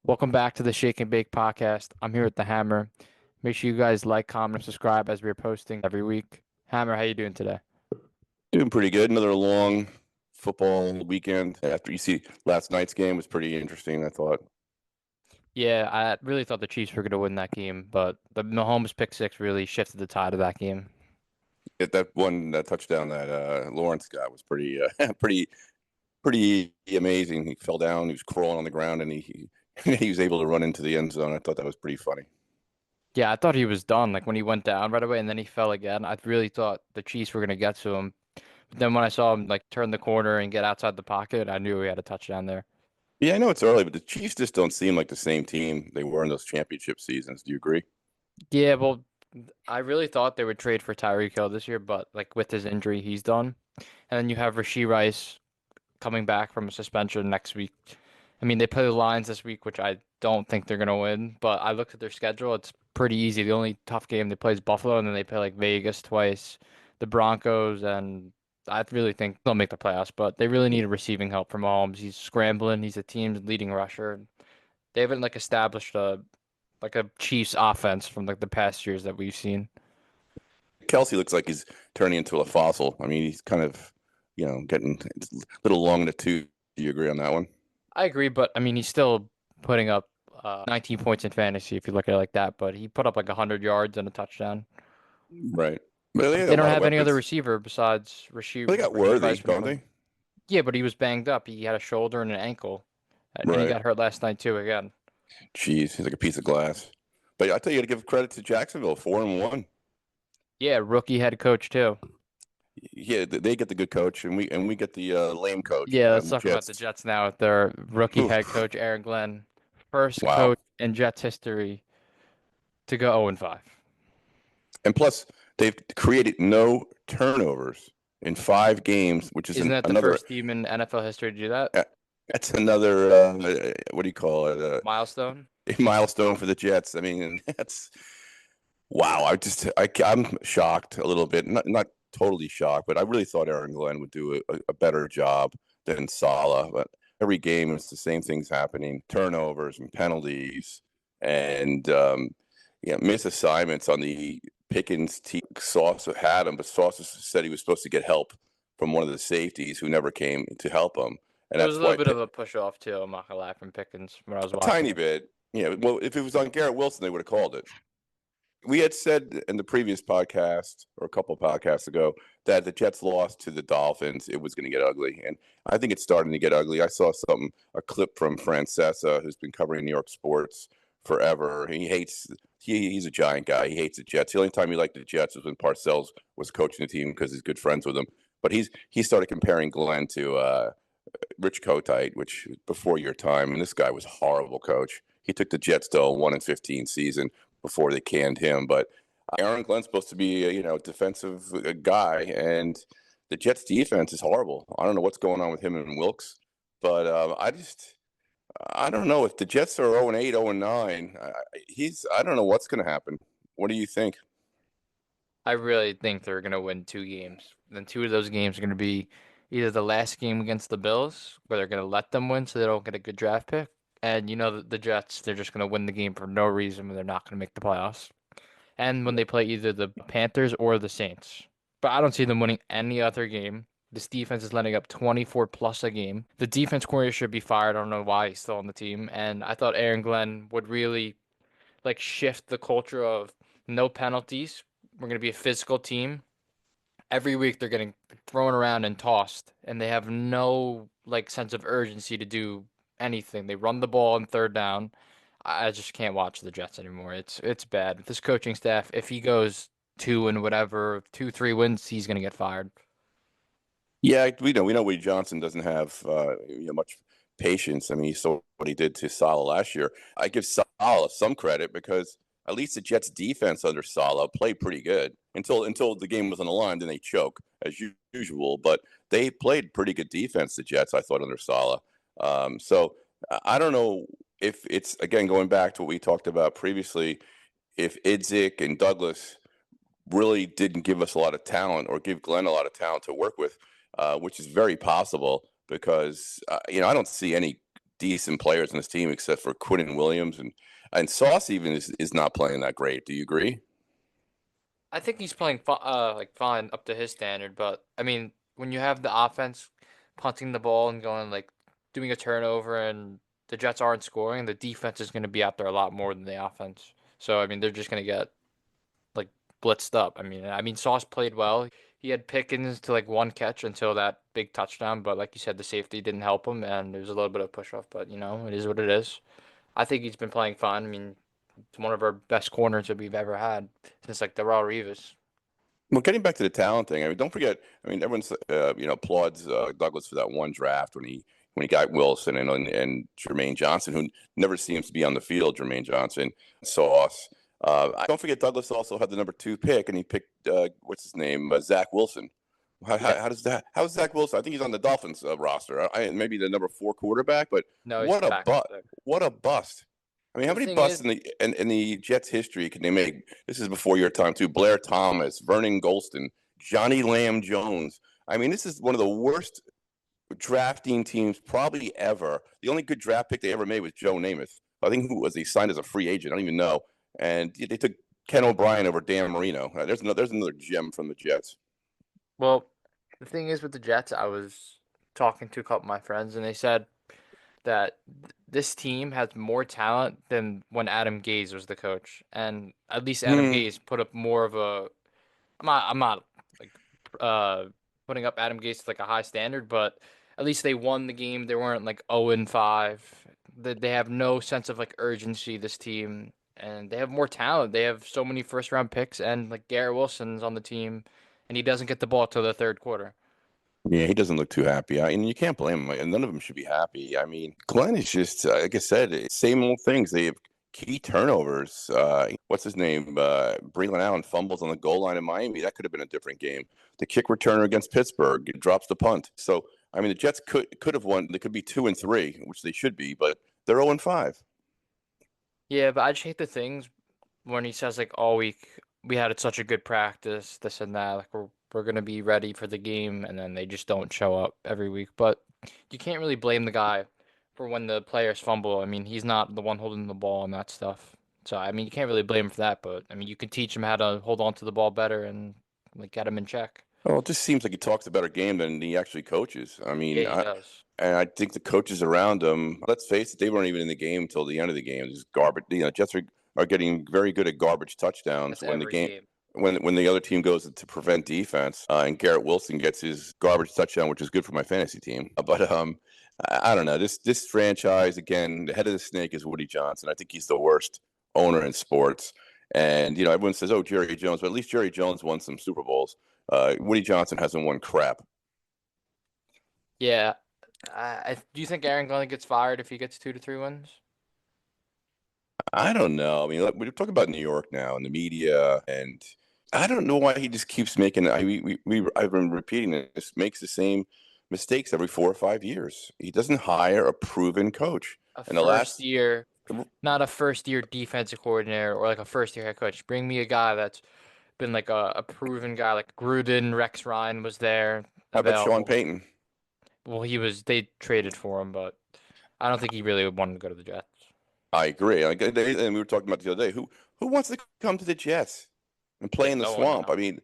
Welcome back to the Shake and Bake podcast. I'm here with the Hammer. Make sure you guys like, comment, and subscribe as we're posting every week. Hammer, how you doing today? Doing pretty good. Another long football weekend. After you see last night's game was pretty interesting, I thought. Yeah, I really thought the Chiefs were going to win that game, but the Mahomes pick six really shifted the tide of that game. That touchdown that Lawrence got was pretty pretty amazing. He fell down, he was crawling on the ground, and he he was able to run into the end zone. I thought that was pretty funny. Yeah, I thought he was done. Like when he went down right away and then he fell again, I really thought the Chiefs were going to get to him. But then when I saw him like turn the corner and get outside the pocket, I knew he had a touchdown there. Yeah, I know it's early, but the Chiefs just don't seem like the same team they were in those championship seasons. Do you agree? Yeah, well, I really thought they would trade for Tyreek Hill this year, but like with his injury, he's done. And then you have Rashee Rice coming back from a suspension next week. I mean, they play the Lions this week, which I don't think they're gonna win, but I looked at their schedule. It's pretty easy. The only tough game they play is Buffalo, and then they play like Vegas twice, the Broncos, and I really think they'll make the playoffs, but they really need a receiving help from Mahomes. He's scrambling. He's the team's leading rusher. They haven't like established a Chiefs offense from like the past years that we've seen. Kelsey looks like he's turning into a fossil. I mean, he's kind of, getting a little long in the tooth. Do you agree on that one? I agree, but I mean, he's still putting up 19 points in fantasy if you look at it like that. But he put up like 100 yards and a touchdown. Right. But they had They a don't lot of have any other weapons. receiver besides But they got Rasheed Worthy, Rice from don't Clemson. they? Yeah, but he was banged up. He had a shoulder and an ankle, and he Right. got hurt last night too again. Jeez, he's like a piece of glass. But I tell you, to give credit to Jacksonville, 4-1. Yeah, rookie head coach too. Yeah, they get the good coach, and we get the lame coach. Yeah, let's The talk about the Jets. Jets now with their rookie head Oof. coach Aaron Glenn, first Wow. coach in Jets history to go 0-5. And plus, they've created no turnovers in 5 games, which is Isn't that the another. first team in NFL history to do that? uh, That's another. What do you call it? Milestone. A milestone for the Jets. I mean, that's wow. I'm shocked a little bit. Not totally shocked, but I really thought Aaron Glenn would do a better job than Saleh. But every game, it's the same things happening: turnovers and penalties, and missed assignments on the Pickens team. Sauce had him, but Sauce said he was supposed to get help from one of the safeties who never came to help him, and It was that's a little why bit of a push off too. I'm not gonna lie from Pickens when I was a watching tiny it. bit. Yeah, well, if it was on Garrett Wilson, they would have called it. We had said in the previous podcast or a couple of podcasts ago that the Jets lost to the Dolphins. It was going to get ugly, and I think it's starting to get ugly. I saw a clip from Francesa, who's been covering New York sports forever. He hates. He's a giant guy. He hates the Jets. The only time he liked the Jets was when Parcells was coaching the team because he's good friends with him. But he started comparing Glenn to Rich Kotite, which was before your time, and this guy was a horrible coach. He took the Jets to a 1-15 season before they canned him. But Aaron Glenn's supposed to be a defensive guy, and the Jets defense is horrible. I don't know what's going on with him and Wilkes, but I don't know if the Jets are 0-8, 0-9. I don't know what's going to happen. What do you think? I really think they're gonna win two games. Then two of those games are gonna be either the last game against the Bills, where they're gonna let them win so they don't get a good draft pick, and you know the Jets, they're just gonna win the game for no reason when they're not gonna make the playoffs. And when they play either the Panthers or the Saints. But I don't see them winning any other game. This defense is letting up 24 plus a game. The defense coordinator should be fired. I don't know why he's still on the team. And I thought Aaron Glenn would really like shift the culture of no penalties. We're going to be a physical team. Every week they're getting thrown around and tossed, and they have no like sense of urgency to do anything. They run the ball on third down. I just can't watch the Jets anymore. It's bad. This coaching staff, if he goes two and whatever, 2, 3 wins, he's gonna get fired. Yeah, we know Wade Johnson doesn't have much patience. I mean, you saw what he did to Saleh last year. I give Saleh some credit because at least the Jets' defense under Saleh played pretty good until the game was on the line. Then they choke as usual, but they played pretty good defense. The Jets, I thought, under Saleh. So I don't know if it's again going back to what we talked about previously. If Idzik and Douglas really didn't give us a lot of talent or give Glenn a lot of talent to work with, which is very possible because I don't see any decent players on this team except for Quinn Williams and Sauce even is not playing that great. Do you agree? I think he's playing like fine up to his standard, but I mean, when you have the offense punting the ball and going like doing a turnover and the Jets aren't scoring, the defense is going to be out there a lot more than the offense. So I mean, they're just going to get like blitzed up. I mean, Sauce played well. He had Pickens to like one catch until that big touchdown, but like you said, the safety didn't help him, and there was a little bit of push off. But it is what it is. I think he's been playing fine. I mean, it's one of our best corners that we've ever had since like Darrell Reeves. Well, getting back to the talent thing, I mean, don't forget. I mean, everyone's applauds Douglas for that one draft when he got Wilson and Jermaine Johnson, who never seems to be on the field. Jermaine Johnson, Sauce. Don't forget Douglas also had the number 2 pick, and he picked what's his name, Zach Wilson. Yeah. How does that? How's Zach Wilson? I think he's on the Dolphins roster. Maybe the number 4 quarterback, but No, he's what a backup but there. what a bust! I mean, how The many thing busts is, in the Jets history can they make? This is before your time too. Blair Thomas, Vernon Golston, Johnny Lamb Jones. I mean, this is one of the worst drafting teams probably ever. The only good draft pick they ever made was Joe Namath. I think who was he signed as a free agent? I don't even know. And they took Ken O'Brien over Dan Marino. There's another gem from the Jets. well, the thing is with the Jets, I was talking to a couple of my friends, and they said that this team has more talent than when Adam Gase was the coach, and at least Adam Hmm. Gase put up more of a. I'm not like uh putting up Adam Gase to like a high standard, but at least they won the game. They weren't like 0-5. They have no sense of like urgency, this team, and they have more talent. They have so many first round picks, and like Garrett Wilson's on the team, and he doesn't get the ball till the third quarter. Yeah, he doesn't look too happy. And you can't blame him. And none of them should be happy. I mean, Glenn is just, like I said, same old things. They have key turnovers. What's his name? Breland Allen fumbles on the goal line in Miami. That could have been a different game. The kick returner against Pittsburgh drops the punt. So, I mean, the Jets could have won. They could be 2-3, which they should be, but they're 0-5. Yeah, but I just hate the things when he says like all week we had such a good practice, this and that, like we're gonna be ready for the game, and then they just don't show up every week. But you can't really blame the guy for when the players fumble. I mean, he's not the one holding the ball and that stuff. So I mean, you can't really blame him for that. But I mean, you can teach him how to hold on to the ball better and like get him in check. Well, it just seems like he talks a better game than he actually coaches. I Yeah, mean, he does. and I think the coaches around him, let's face it, they weren't even in the game until the end of the game. Just garbage. Jets are getting very good at garbage touchdowns That's when the every game game. when the other team goes to prevent defense, and Garrett Wilson gets his garbage touchdown, which is good for my fantasy team. But I don't know. This franchise again, the head of the snake is Woody Johnson. I think he's the worst owner in sports. And everyone says, "Oh, Jerry Jones," but at least Jerry Jones won some Super Bowls. Woody Johnson hasn't won crap. Yeah. Do you think Aaron Glenn gets fired if he gets 2 to 3 wins? I don't know. I mean, we're talking about New York now and the media, and I don't know why he just keeps making. I've been repeating this. Makes the same mistakes every 4 or 5 years. He doesn't hire a proven coach. A And the first last, year, not a first year defensive coordinator or like a first year head coach. Bring me a guy that's been like a proven guy, like Gruden, Rex Ryan was there how about Sean available. Payton? Well, they traded for him, but I don't think he really wanted to go to the Jets. I agree. And we were talking about the other day. Who wants to come to the Jets and play There's in the no one swamp? I now. mean,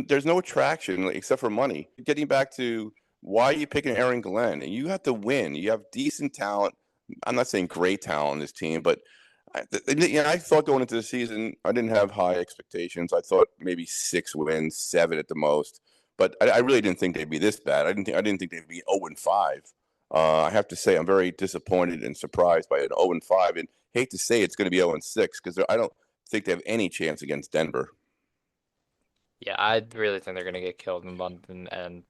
there's no attraction except for money. Getting back to why are you picking Aaron Glenn? And you have to win. You have decent talent. I'm not saying great talent on this team, but I thought going into the season, I didn't have high expectations. I thought maybe 6 wins, 7 at the most. But I really didn't think they'd be this bad. I didn't think they'd be 0-5. I have to say I'm very disappointed and surprised by an 0-5, and hate to say it's going to be 0-6 because I don't think they have any chance against Denver. Yeah, I really think they're gonna get killed in London, and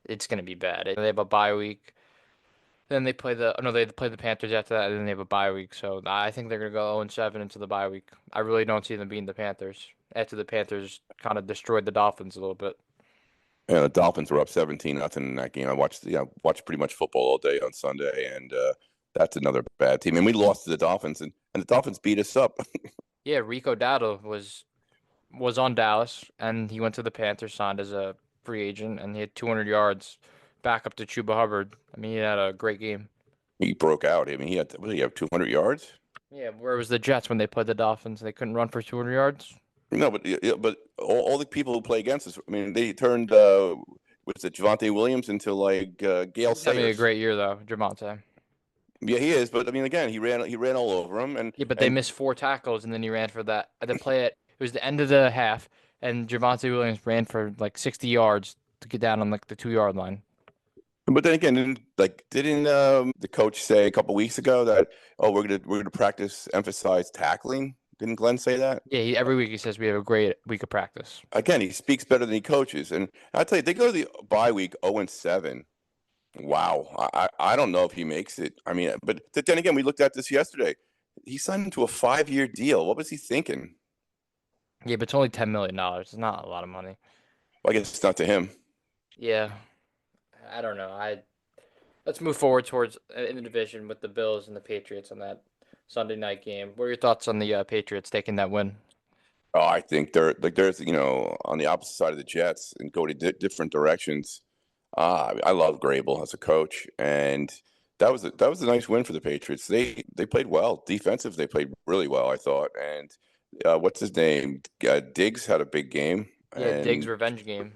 it's gonna be bad. They have a bye week. Then they play the no, they play the Panthers after that, and then they have a bye week. So I think they're gonna go 0-7 into the bye week. I really don't see them beating the Panthers after the Panthers kind of destroyed the Dolphins a little bit. The Dolphins were up 17-0 in that game. I watched pretty much football all day on Sunday, and that's another bad team. And we lost to the Dolphins, and the Dolphins beat us up. Yeah, Rico Dowdle was on Dallas, and he went to the Panthers, signed as a free agent, and he had 200 yards back up to Chuba Hubbard. I mean, he had a great game. He broke out. I mean, he had what did he have 200 yards? Yeah, where was the Jets when they played the Dolphins? They couldn't run for 200 yards. No, but but all the people who play against us, I mean, they turned what's it, Javante Williams into like Gale He's having a Sayers. great year though, Javante. Yeah, he is. But I mean, again, he ran all over him, Yeah, but they and missed 4 tackles and then he ran for that at the play. It was the end of the half, and Javante Williams ran for like 60 yards to get down on like the 2 yard line. but then again, didn't the coach say a couple weeks ago that we're gonna practice emphasize tackling? Didn't Glenn say that? Yeah, every week he says we have a great week of practice. Again, he speaks better than he coaches, and I tell you, they go to the bye week 0-7. Wow, I don't know if he makes it. I mean, but then again, we looked at this yesterday. He signed him to a 5-year deal. What was he thinking? Yeah, but it's only $10 million. It's not a lot of money. Well, I guess it's not to him. Yeah, I don't know. Let's move forward towards in the division with the Bills and the Patriots on that Sunday night game. What are your thoughts on the Patriots taking that win? Oh, I think there's on the opposite side of the Jets and go to different directions. I love Grable as a coach, and that was a nice win for the Patriots. They played well defensive. They played really well, I thought. And what's his name? Diggs had a big game, Yeah, Diggs' and revenge game.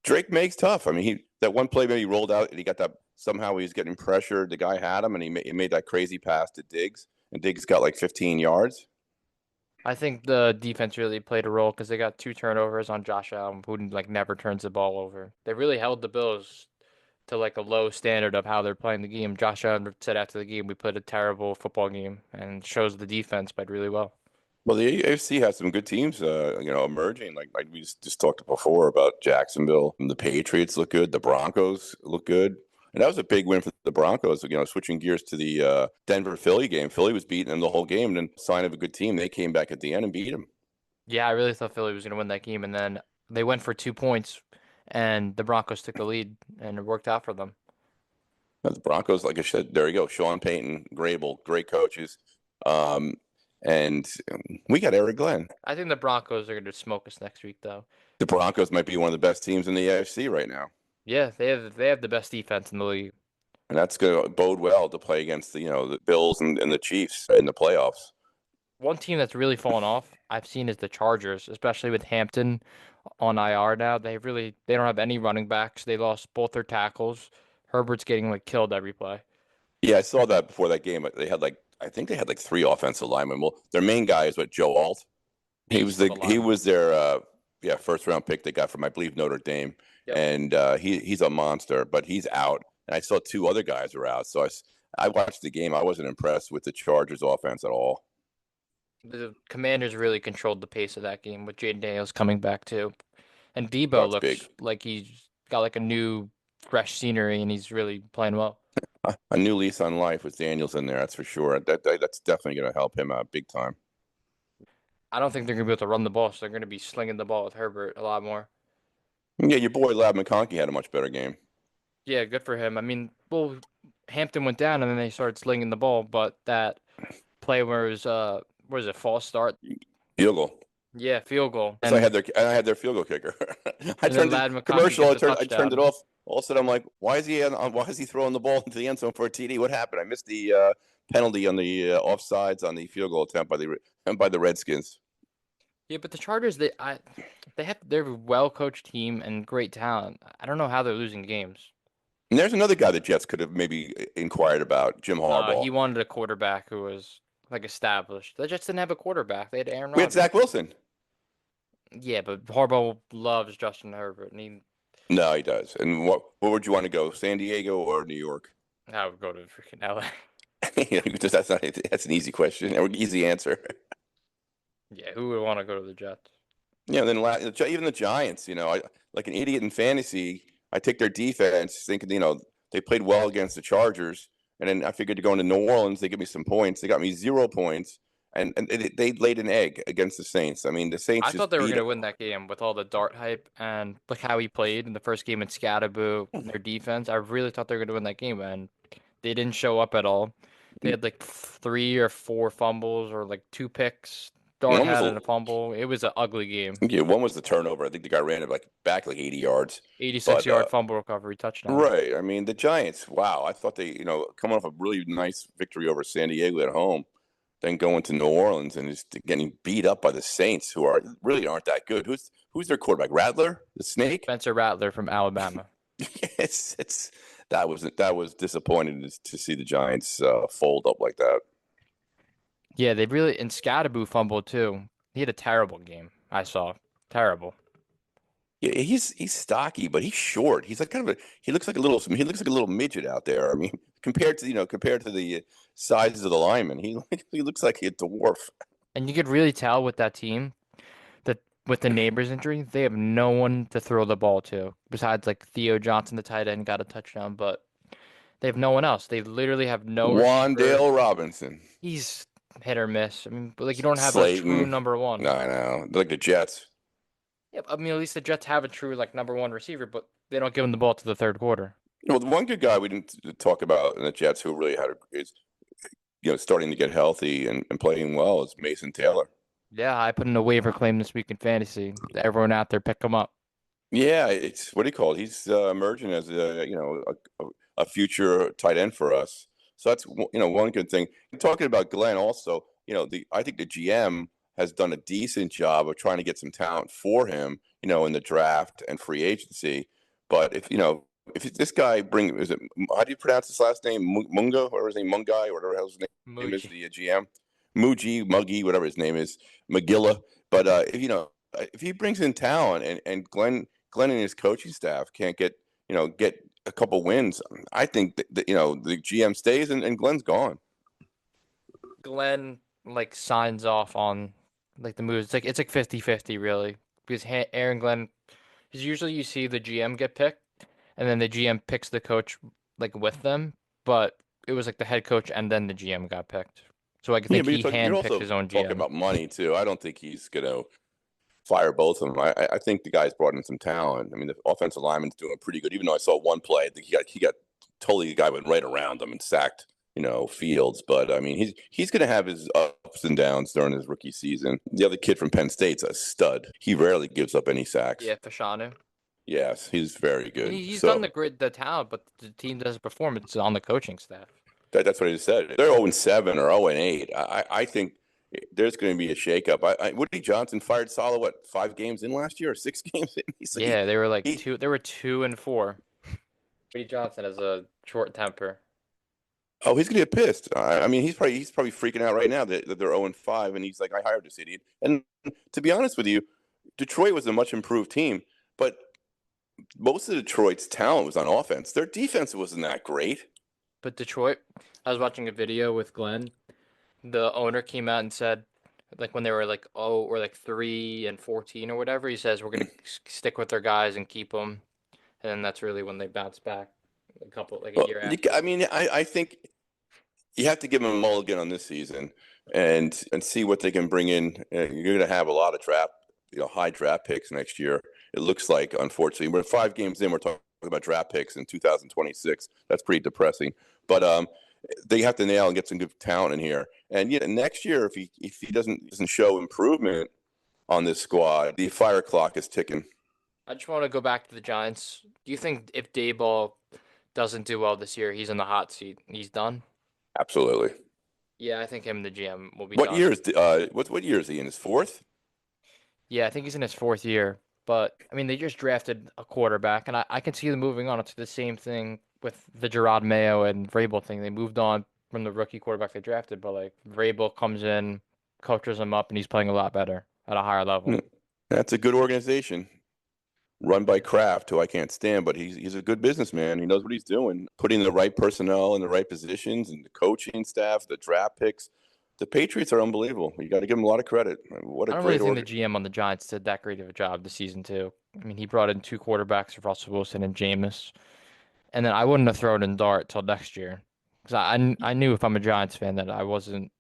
Drake makes tough. I mean, that one play maybe he rolled out and he got that somehow he was getting pressured. The guy had him, and he made that crazy pass to Diggs, and Diggs got like 15 yards. I think the defense really played a role because they got 2 turnovers on Josh Allen, who like never turns the ball over. They really held the Bills to like a low standard of how they're playing the game. Josh Allen said after the game, we played a terrible football game, and shows the defense played really well. Well, the AFC has some good teams, emerging. Like we just talked before about Jacksonville. And the Patriots look good. The Broncos look good. And that was a big win for the Broncos. Switching gears to the Denver Philly game. Philly was beating them the whole game, and then sign of a good team. They came back at the end and beat them. Yeah, I really thought Philly was going to win that game, and then they went for 2 points, and the Broncos took the lead, and it worked out for them. The Broncos, like I said, there you go. Sean Payton, Grable, great coaches. Um, and we got Eric Glenn. I think the Broncos are going to smoke us next week, though. The Broncos might be one of the best teams in the AFC right now. Yeah, they have the best defense in the league. And that's going to bode well to play against the Bills and the Chiefs in the playoffs. One team that's really fallen off I've seen is the Chargers, especially with Hampton on IR now. They don't have any running backs. They lost both their tackles. Herbert's getting like killed every play. Yeah, I saw that before that game. I think they had like 3 offensive linemen. Well, their main guy is Joe Alt. Beast of a He lineman. was their first round pick they got from I believe Notre Dame, Yep. and he's a monster, but he's out. And I saw 2 other guys were out, so I watched the game. I wasn't impressed with the Chargers offense at all. The Commanders really controlled the pace of that game with Jaden Daniels coming back too. And Debo That's big. looks like he's got like a new fresh scenery and he's really playing well. A new lease on life with Daniels in there, that's for sure. That's definitely going to help him out big time. I don't think they're gonna be able to run the ball, so they're gonna be slinging the ball with Herbert a lot more. Yeah, your boy Lab McConkey had a much better game. Yeah, good for him. I mean, well, Hampton went down and then they started slinging the ball, but that play where it was what is it, false start? Field goal. Yeah, field goal. So I had their field goal kicker. I And then turned the Lad McConkey commercial. gets I a turned it touchdown. off. All of a sudden, I'm like, why is he throwing the ball into the end zone for a TD? What happened? I missed the penalty on the offsides on the field goal attempt by the Redskins. Yeah, but the Chargers, they're a well coached team and great talent. I don't know how they're losing games. And there's another guy the Jets could have maybe inquired about, Jim He Harbaugh. wanted a quarterback who was like established. The Jets didn't have a quarterback. They had Aaron We had Rodgers. Zach Wilson. Yeah, but Harbaugh loves Justin Herbert, and No, he does. And what would you want to go, San Diego or New York? I would go to freaking LA. That's an easy question or easy answer. Yeah, who would want to go to the Jets? Yeah, then even the Giants, like an idiot in fantasy, I take their defense thinking, they played well against the Chargers. And then I figured to go into New Orleans, they give me some points. They got me 0 points. And they laid an egg against the Saints. I mean, the Saints I thought just they were beat going to them. win that game with all the dart hype and like how he played in the first game in Scatterboo and their defense. I really thought they were going to win that game, and they didn't show up at all. They had like 3 or 4 fumbles or like 2 picks. Dart One was had a a fumble. It was an ugly game. yeah, one was the turnover. I think the guy ran it back 80 yards. 86 But yard fumble recovery touchdown. right, I mean the Giants. Wow, I thought they coming off a really nice victory over San Diego at home, then going to New Orleans and just getting beat up by the Saints, who really aren't that good. Who's their quarterback? Rattler, the Snake. Spencer Rattler from Alabama. it's that was disappointing to see the Giants fold up like that. Yeah, they really and Scadaboo fumbled too. He had a terrible game. I saw terrible. Yeah, he's stocky, but he's short. He's like he looks like a little midget out there. I mean, compared to the sizes of the linemen, he looks like a dwarf. And you could really tell with that team that with the neighbors injury, they have no one to throw the ball to besides like Theo Johnson, the tight end, got a touchdown, but they have no one else. They literally have no receiver. Wandale Robinson, He's hit or miss. I mean, but like you don't have a true Slayton. number one. I know, like the Jets. Yeah, I mean at least the Jets have a true like number one receiver, but they don't give him the ball to the third quarter. The one good guy we didn't talk about in the Jets who really is starting to get healthy and playing well is Mason Taylor. Yeah, I put in a waiver claim this week in fantasy. Everyone out there, pick him up. Yeah, it's what do you call it? He's emerging as a future tight end for us. So that's one good thing. Talking about Glenn, also, I think the GM has done a decent job of trying to get some talent for him, in the draft and free agency. But if this guy is it how do you pronounce his last name? Munga, whatever his name, Mungai, or whatever his name is, Muji. the GM, Muggy, whatever his name is, McGilla. But if he brings in talent and Glenn and his coaching staff can't get a couple wins, I think that the GM stays and Glenn's gone. Glenn like signs off on like the moves. It's like 50-50 really because Aaron Glenn because usually you see the GM get picked and then the GM picks the coach like with them, but it was like the head coach and then the GM got picked. So I Yeah, think but he you're handpicked also his own talking GM. about money too. I don't think he's gonna fire both of them. I think the guy's brought in some talent. I mean, the offensive lineman's doing pretty good. Even though I saw one play, I think he got totally the guy went right around him and sacked Fields. But I mean, he's going to have his ups and downs during his rookie season. The other kid from Penn State's a stud. He rarely gives up any sacks. Yeah, Fashanu. Yes, he's very And good. he's done So the talent, but the team doesn't perform. It's on the coaching staff. that's what I just said. They're 0-7 or 0-8. I think there's going to be a shakeup. Woody Johnson fired Salah 5 games in last year or 6 games in? Yeah, they were like He two. They were 2-4. Brady Johnson has a short temper. Oh, he's gonna get pissed. I mean, he's probably freaking out right now that they're 0-5, and he's like, "I hired this idiot." And to be honest with you, Detroit was a much improved team, but most of Detroit's talent was on offense. Their defense wasn't that great. But Detroit, I was watching a video with Glenn. The owner came out and said, like when they were like 3-14 or whatever, he says we're gonna stick with their guys and keep them, and then that's really when they bounce back a Well, year after. I mean, I think you have to give them a mulligan on this season and see what they can bring in. You're going to have a lot of high draft picks next year. It looks like, unfortunately, we're 5 games in. We're talking about draft picks in 2026. That's pretty depressing. But they have to nail and get some good talent in here. And next year, if he doesn't show improvement on this squad, the fire clock is ticking. I just want to go back to the Giants. Do you think if Dayball doesn't do well this year, he's in the hot seat? He's done? Absolutely. Yeah, I think him and the GM will be What done. year is what year is he in? His fourth? Yeah, I think he's in his fourth year. But I mean, they just drafted a quarterback, and I can see them moving on. It's the same thing with the Gerard Mayo and Vrabel thing. They moved on from the rookie quarterback they drafted, but like Vrabel comes in, coaches him up, and he's playing a lot better at a higher level. Hmm. That's a good organization run by Kraft, who I can't stand, but he's a good businessman. He knows what he's doing, putting the right personnel in the right positions, and the coaching staff, the draft picks. The Patriots are unbelievable. You got to give them a lot of credit. What a I don't really great think the order. GM on the Giants did that great of a job this season too. I mean, he brought in two quarterbacks, Russell Wilson and Jameis, and then I wouldn't have thrown in Dart till next year because I knew if I'm a Giants fan that I wasn't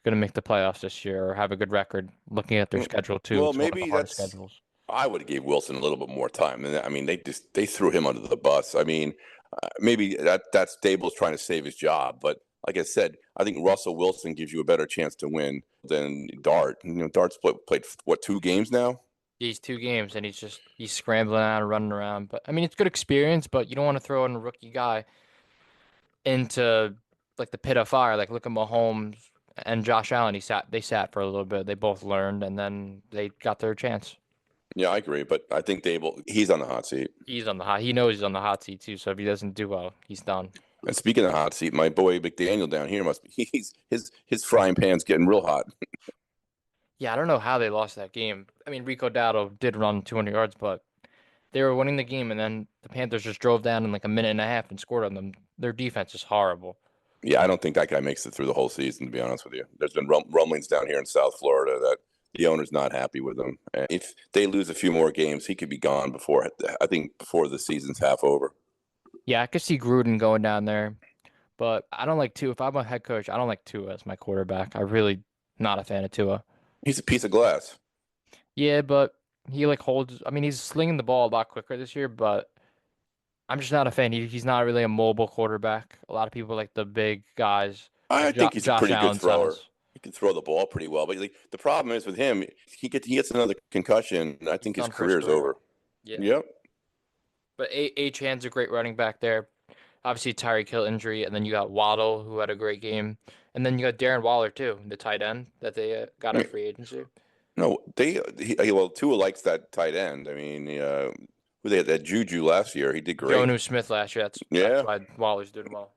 gonna make the playoffs this year or have a good record. Looking at their schedule too, Well, it's one of the maybe hardest schedules. I would have gave Wilson a little bit more time. And I mean, they threw him under the bus. I mean, maybe that's Dable's trying to save his job, but like I said, I think Russell Wilson gives you a better chance to win than Dart. Dart's played what, 2 games now? These 2 games, and he's scrambling around, running around. But I mean, it's good experience, but you don't want to throw in a rookie guy into like the pit of fire. Like look at Mahomes and Josh Allen. They sat for a little bit. They both learned, and then they got their chance. Yeah, I agree, but I think he's on the hot seat. He's on the hot. He knows he's on the hot seat too. So if he doesn't do well, he's done. And speaking of hot seat, my boy McDaniel down here must be his frying pan's getting real hot. Yeah, I don't know how they lost that game. I mean, Rico Dowdle did run 200 yards, but they were winning the game, and then the Panthers just drove down in like a minute and a half and scored on them. Their defense is horrible. Yeah, I don't think that guy makes it through the whole season, to be honest with you. There's been rumblings down here in South Florida that the owner's not happy with him. And if they lose a few more games, he could be gone before the season's half over. Yeah, I could see Gruden going down there, but I don't like Tua. If I'm a head coach, I don't like Tua as my quarterback. I really not a fan of Tua. He's a piece of glass. Yeah, but he like holds. I mean, he's slinging the ball a lot quicker this year, but I'm just not a fan. He's not really a mobile quarterback. A lot of people like the big guys, I like think he's a Josh pretty good Allen thrower. size. He can throw the ball pretty well, but the problem is with him, he gets another concussion, and I think his Done for his career's career. over. Yeah, Yep. but Achan's a great running back there. Obviously, Tyreek Hill injury, and then you got Waddle, who had a great game, and then you got Darren Waller too, the tight end that they got I in mean, free agency. no, well, Tua likes that tight end. I mean, who they had that Juju last year. He did great. Jonu Smith last year. That's Yeah, why Waller's doing well.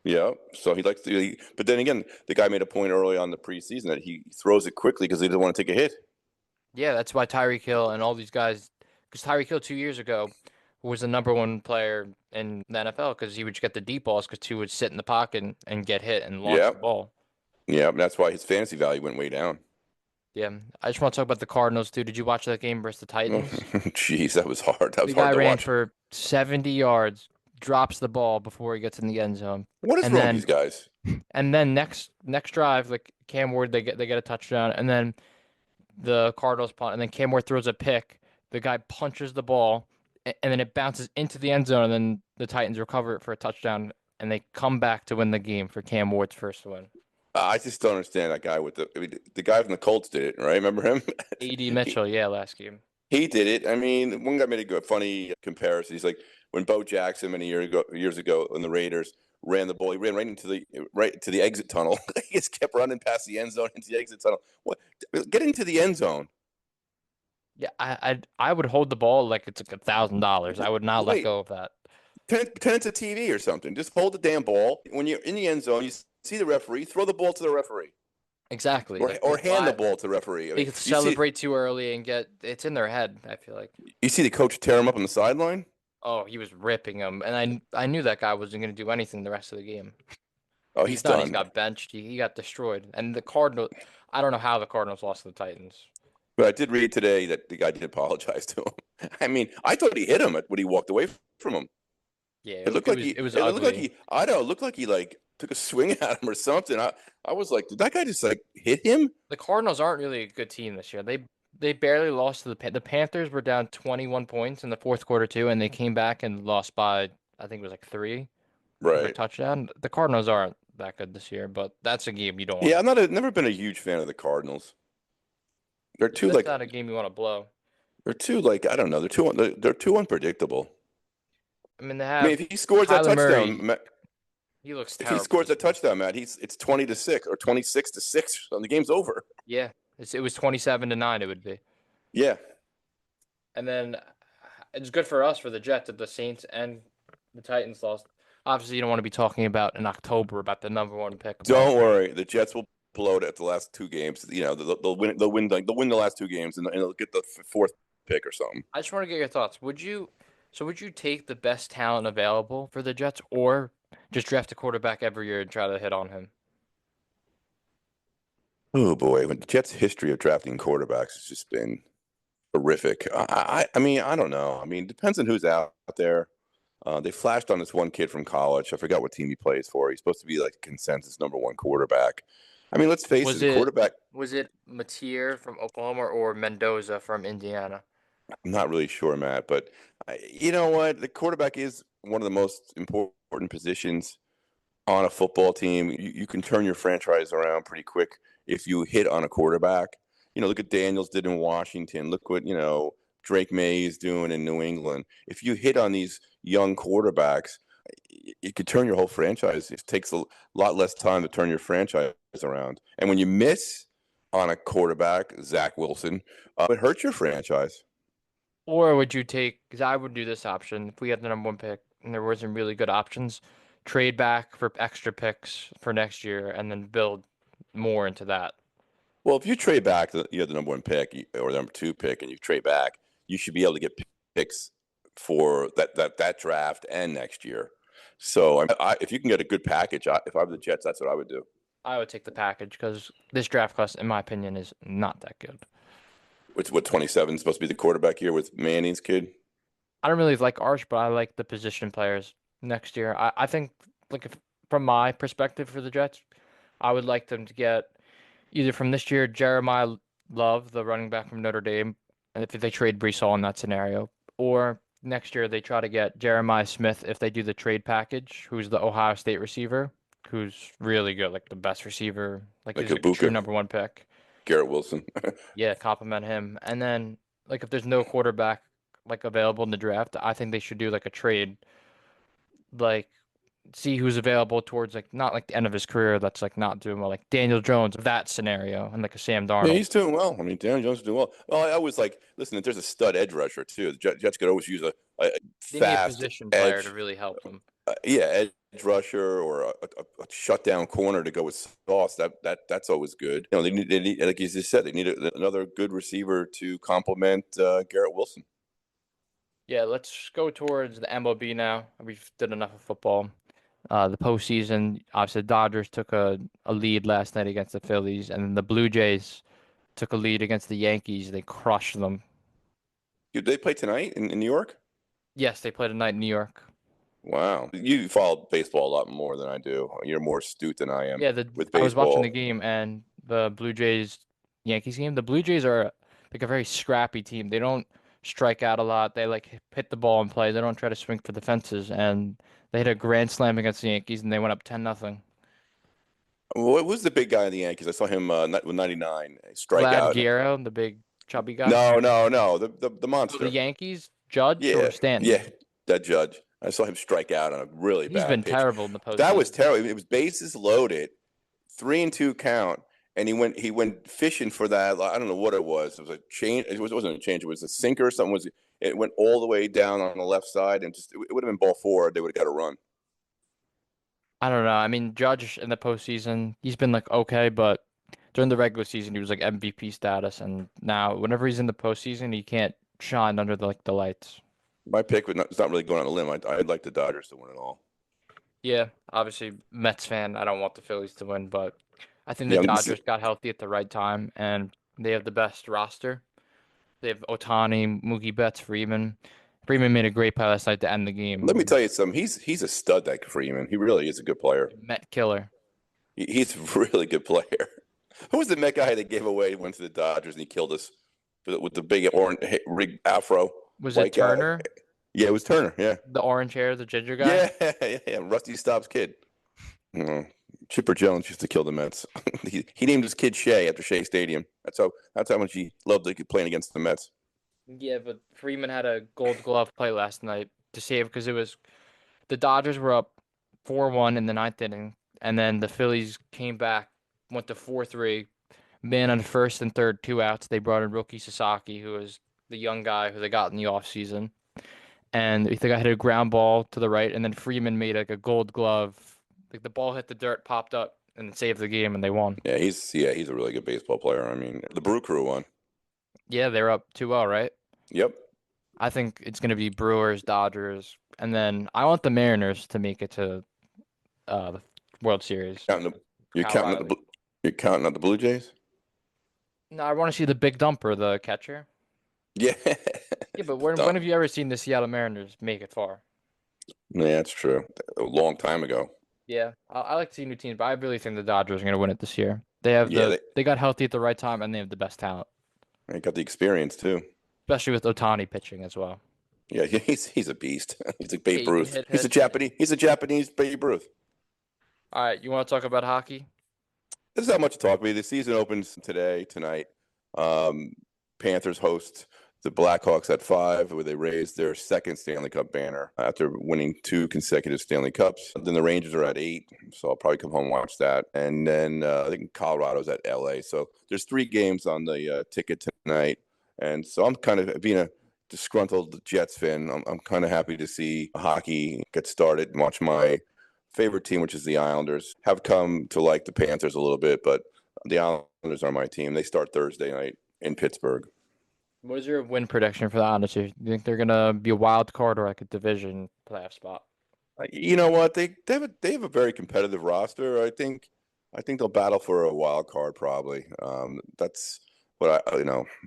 yeah. So he likes to. But then again, the guy made a point early on the preseason that he throws it quickly because he doesn't want to take a hit. Yeah, that's why Tyreek Hill and all these guys, because Tyreek Hill 2 years ago was the number one player in the NFL because he would get the deep balls because he would sit in the pocket and get hit and launch Yeah, the ball. yeah. That's why his fantasy value went way down. Yeah, I just want to talk about the Cardinals too. Did you watch that game versus the Oh, Titans? jeez, that was hard. That was The hard guy to ran watch. for 70 yards, drops the ball before he gets in the end zone. What is And wrong with then these guys? next drive, like Cam Ward, they get a touchdown, and then the Cardinals punt, and then Cam Ward throws a pick. The guy punches the ball, and then it bounces into the end zone, and then the Titans recover it for a touchdown, and they come back to win the game for Cam Ward's first win. I just don't understand that guy the guy from the Colts did it, right? Remember him? A.D. he, Mitchell, yeah, last game. he did it. I mean, one guy made a good, funny comparison. He's like when Bo Jackson years ago, when the Raiders ran the ball, he ran right to the exit tunnel. He just kept running past the end zone into the exit tunnel. What? Get into the end zone. Yeah, I would hold the ball like it's like $1,000. I would not let Wait, go of that. pretend it's a TV or something. Just hold the damn ball. When you're in the end zone, you see the referee. Throw the ball to the referee, Exactly. Like or hand the why ball to the referee. I they mean, could celebrate too early and get it's in their head, I feel like. you see the coach tear him up on the sideline. Oh, he was ripping him, and I knew that guy wasn't going to do anything the rest of the game. Oh, He's he's done. He's done. got benched. He got destroyed. And the Cardinal, I don't know how the Cardinals lost to the Titans. But I did read today that the guy did apologize to him. I mean, I thought he hit him when he walked away from him. Yeah, It looked like it was it looked like ugly. I don't know, it looked like he like took a swing at him or something. I was like, did that guy just like hit him? The Cardinals aren't really a good team this year. They barely lost to the Panthers were down 21 points in the fourth quarter too, and they came back and lost by I think it was like 3 over a Right. touchdown. The Cardinals aren't that good this year, but that's a game you don't want Yeah, to. never been a huge fan of the Cardinals. They're too That's like not a game you want to blow. I don't know, they're too unpredictable. I mean, they I mean, have if he scores that Kyler touchdown, Murray. He looks if he terrible scores this that year. touchdown, Matt, it's 20-6 or 26-6, and the game's over. Yeah, it was 27-9. It would be. Yeah. And then it's good for us for the Jets that the Saints and the Titans lost. Obviously, you don't want to be talking about in October about the number one pick. But Don't worry, the Jets will blow it at the last 2 games. You know, they'll win. They'll win the last 2 games, and they'll get the fourth pick or something. I just want to get your thoughts. Would you take the best talent available for the Jets, or just draft a quarterback every year and try to hit on him? Oh boy, the Jets' history of drafting quarterbacks has just been horrific. I mean, I don't know. I mean, it depends on who's out there. They flashed on this one kid from college. I forgot what team he plays for. He's supposed to be like a consensus number one quarterback. I mean, let's face Was it, it quarterback. was it Mateer from Oklahoma or Mendoza from Indiana? I'm not really sure, Matt, but you know what? The quarterback is one of the most important positions. on a football team, you can turn your franchise around pretty quick if you hit on a quarterback. Look at Daniels did in Washington. Look what, Drake May is doing in New England. If you hit on these young quarterbacks, it could turn your whole franchise. It takes a lot less time to turn your franchise around. And when you miss on a quarterback, Zach Wilson, it hurts your franchise. Or would you take, because I would do this option if we had the number one pick and there wasn't really good options, trade back for extra picks for next year and then build more into that. Well, if you trade back, you have the number one pick or the number two pick, and you trade back, you should be able to get picks for that draft and next year. So if you can get a good package, if I were the Jets, that's what I would do. I would take the package because this draft class, in my opinion, is not that good. It's what 27 is supposed to be the quarterback here with Manning's kid. I don't really like Arch, but I like the position players next year. I think, like, from my perspective for the Jets, I would like them to get either from this year Jeremiah Love, the running back from Notre Dame, and if they trade Brees Hall in that scenario, or next year they try to get Jeremiah Smith if they do the trade package, who's the Ohio State receiver, who's really good, like the best receiver, like Like he's like a true Ibuka, number one pick. Garrett Wilson. Yeah, compliment him. And then like if there's no quarterback like available in the draft, I think they should do like a trade, like see who's available towards like not like the end of his career that's like not doing well, like Daniel Jones of that scenario and like a Sam Yeah, Darnold. he's doing well. I mean, Daniel Jones is doing well. Well, I always like listen. If there's a stud edge rusher too, the Jets could always use a They need a fast position player to edge. really help them. Yeah, edge rusher or a shutdown corner to go with Sauce. That's always good. They need like you just said, they need another good receiver to complement Garrett Wilson. Yeah, let's go towards the MLB now. We've done enough of football. The postseason, obviously, the Dodgers took a lead last night against the Phillies, and then the Blue Jays took a lead against the Yankees. They crushed them. Did they play tonight in New York? Yes, they played tonight in New York. Wow, you follow baseball a lot more than I do. You're more astute than I am Yeah, with I was watching the baseball. game and the Blue Jays Yankees game. The Blue Jays are like a very scrappy team. They don't strike out a lot. They like hit the ball and play. They don't try to swing for the fences. And they hit a grand slam against the Yankees and they went up 10-0. What was the big guy in the Yankees? I saw him with 99 Vlad strikeout. Guerrero, the big chubby guy. No, the So the monster. Yankees, Judge or Yeah, Stanton. yeah, that Judge. I saw him strike out on a really He's bad been pitch. terrible in the That was postseason. terrible. It was bases loaded, 3-2 count, and he went fishing for that. I don't know what it was. It was a change. It wasn't a change. It was a sinker. Something was. It went all the way down on the left side, and just it would have been ball four. They would have got a run. I don't know. I mean, Judge in the postseason, he's been like okay, but during the regular season, he was like MVP status, and now whenever he's in the postseason, he can't shine under the lights. My pick was it's not really going on a limb. I'd like the Dodgers to win it all. Yeah, obviously Mets fan. I don't want the Phillies to win, but I think the Yeah, Dodgers got healthy at the right time, and they have the best roster. They have Otani, Mookie Betts, Freeman. Freeman made a great play last night to end the let me game. tell you something. He's a stud, that Freeman. He really is a good player. Met killer. He's a really good player. Who was the Met guy that gave away, went to the Dodgers, and he killed us with the big orange rig afro Was it white guy? Turner, Yeah, it was Turner. Yeah, the orange hair, the ginger guy? yeah, yeah. Rusty Staub's kid. Chipper Jones used to kill the Mets. he named his kid Shea after Shea Stadium. That's how much he loved playing against the Mets. Yeah, but Freeman had a Gold Glove play last night to save because it was the Dodgers were up 4-1 in the ninth inning, and then the Phillies came back, went to 4-3. Man on first and third, 2 outs. They brought in rookie Sasaki, who was the young guy who they got in the offseason. And I think I hit a ground ball to the right, and then Freeman made like a Gold Glove. Like the ball hit the dirt, popped up, and saved the game, and they won. Yeah, he's a really good baseball player. I mean, the Brew Crew won. Yeah, they're up 2-0, right? Yep. I think it's going to be Brewers, Dodgers, and then I want the Mariners to make it to the World Series. Counting the, you're Cal counting out Riley. you're counting out the Blue Jays. No, I want to see the big dumper, the catcher. Yeah. Yeah, but when Dumb. have you ever seen the Seattle Mariners make it far? Yeah, that's true. A long time ago. Yeah, I like to see new teams, but I really think the Dodgers are going to win it this year. They have Yeah, they got healthy at the right time, and they have the best talent, they got the experience too. especially with Otani pitching as well. Yeah, he's a beast. He's like Yeah, Babe you can Ruth. hit He's a hits. Japanese Babe Ruth. All right, you want to talk about hockey? There's not much to talk about. The season opens tonight. Um, Panthers host the Blackhawks at 5, where they raise their second Stanley Cup banner after winning 2 consecutive Stanley Cups. Then the Rangers are at 8, so I'll probably come home and watch that. And then I think Colorado's at LA. So there's 3 games on the ticket tonight. And so I'm kind of being a disgruntled Jets fan. I'm kind of happy to see hockey get started and watch my favorite team, which is the Islanders, have come to like the Panthers a little bit, but the Islanders are my team. They start Thursday night in Pittsburgh. What is your win prediction for the Islanders? Do you think they're gonna be a wild card or like a division playoff spot? You know what? They have a very competitive roster. I think they'll battle for a wild card probably. That's what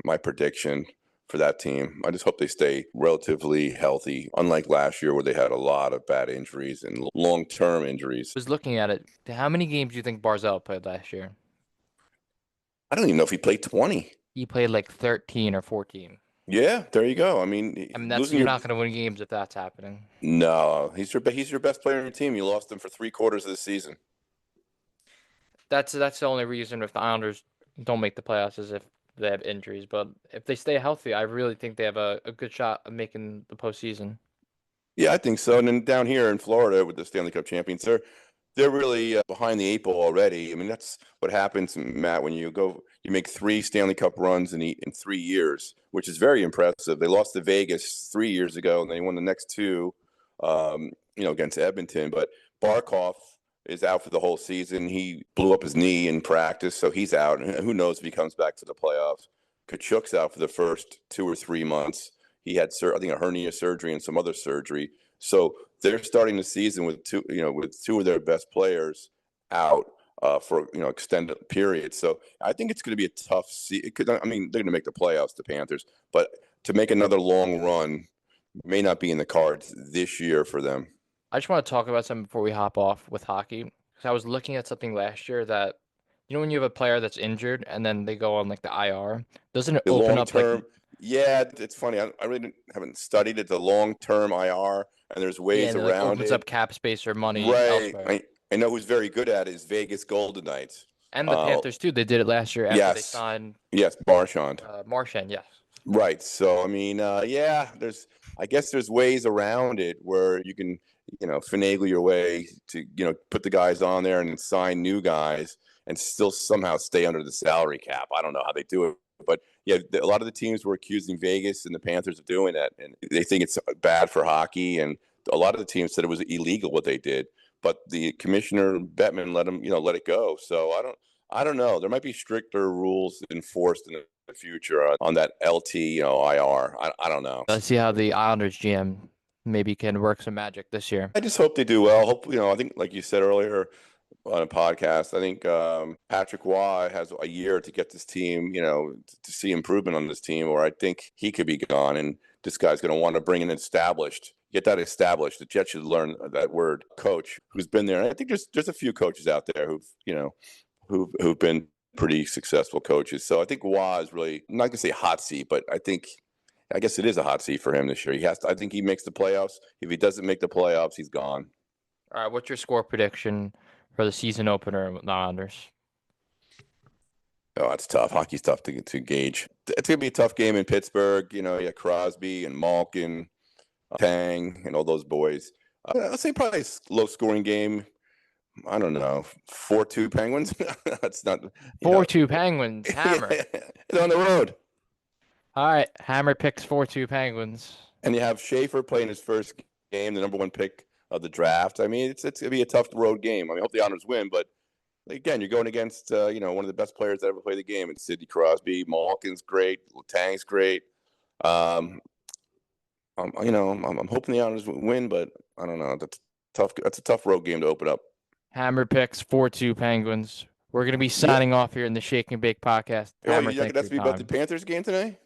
my prediction for that team. I just hope they stay relatively healthy, unlike last year where they had a lot of bad injuries and long-term injuries. I was looking at it. How many games do you think Barzal played last year? I don't even know if he played 20. He played like 13 or 14. Yeah, there you go. I mean, I mean, losing you're your not going to win games if that's happening. no, he's your best player on your team. You lost him for 3 quarters of the season. That's the only reason if the Islanders don't make the playoffs is if they have injuries. But if they stay healthy, I really think they have a good shot of making the postseason. Yeah, I think so. And then down here in Florida with the Stanley Cup champions, they're really behind the 8 ball already. I mean, that's what happens, Matt, when you make 3 Stanley Cup runs in 3 years, which is very impressive. They lost to Vegas 3 years ago, and they won the next 2, against Edmonton. But Barkov is out for the whole season. He blew up his knee in practice, so he's out. And who knows if he comes back to the playoffs. Kachuk's out for the first 2 or 3 months. He had, I think, a hernia surgery and some other surgery. So they're starting the season with 2 of their best players out for extended periods. So I think it's going to be a tough season. I mean, they're going to make the playoffs, the Panthers, but to make another long run may not be in the cards this year for them. I just want to talk about something before we hop off with hockey. Because I was looking at something last year that, when you have a player that's injured and then they go on like the IR, doesn't it The open long up like, term, yeah, it's funny. I really haven't studied it. The long term IR, and there's yeah, ways and it like around opens up it. cap space or money Right. elsewhere. I know who's very good at it is Vegas Golden Knights. And the Uh, Panthers too. They did it last year after they yes, signed yes, Marchand. Marchand. Yes. Right. So I mean, yeah, I guess there's ways around it where you can, finagle your way to, put the guys on there and sign new guys and still somehow stay under the salary cap. I don't know how they do it, but yeah, a lot of the teams were accusing Vegas and the Panthers of doing that, and they think it's bad for hockey. And a lot of the teams said it was illegal what they did, but the commissioner Bettman let them, let it go. So I don't know. There might be stricter rules enforced in the future on that LT, IR. I don't know. Let's see how the Islanders GM maybe can work some magic this year. I just hope they do well. Hope I think, like you said earlier on a podcast, I think Patrick Waugh has a year to get this team, to see improvement on this team, or I think he could be gone. And this guy's going to want to bring an get that established. The Jets should learn that word, coach, who's been there. And I think there's a few coaches out there who've been pretty successful coaches. So I think Waugh is really, I'm not going to say hot seat, but I guess it is a hot seat for him this year. I think he makes the playoffs. If he doesn't make the playoffs, he's gone. All right, what's your score prediction for the season opener with the Islanders? Oh, it's tough. Hockey's tough to gauge. It's going to be a tough game in Pittsburgh. You got Crosby and Malkin, Tang, and all those boys. I'll say probably a low-scoring game. I don't know, 4-2 Penguins. That's not 4-2 Penguins. Hammer. It's on the road. All right, Hammer picks 4-2 Penguins. And you have Schaefer playing his first game, the number 1 pick of the draft. I mean, it's going to be a tough road game. I mean, I hope the Islanders win, but again, you're going against one of the best players that ever played the game. It's Sidney Crosby. Malkin's great. Letang's great. I'm hoping the Islanders win, but I don't know. That's tough. That's a tough road game to open up. Hammer picks 4-2 Penguins. We're going to be signing off here in the Shake and Bake podcast. Hammer, you're not going to ask me about the Panthers game today?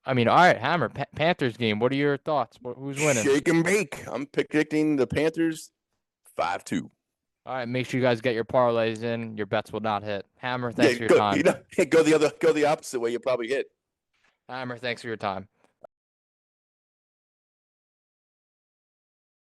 I mean, all right, Hammer, Panthers game. What are your thoughts? Who's winning? Shake and Bake. I'm predicting the Panthers 5-2. All right, make sure you guys get your parlays in. Your bets will not hit. Hammer, thanks for your time. Go the opposite way. You probably hit. Hammer, thanks for your time.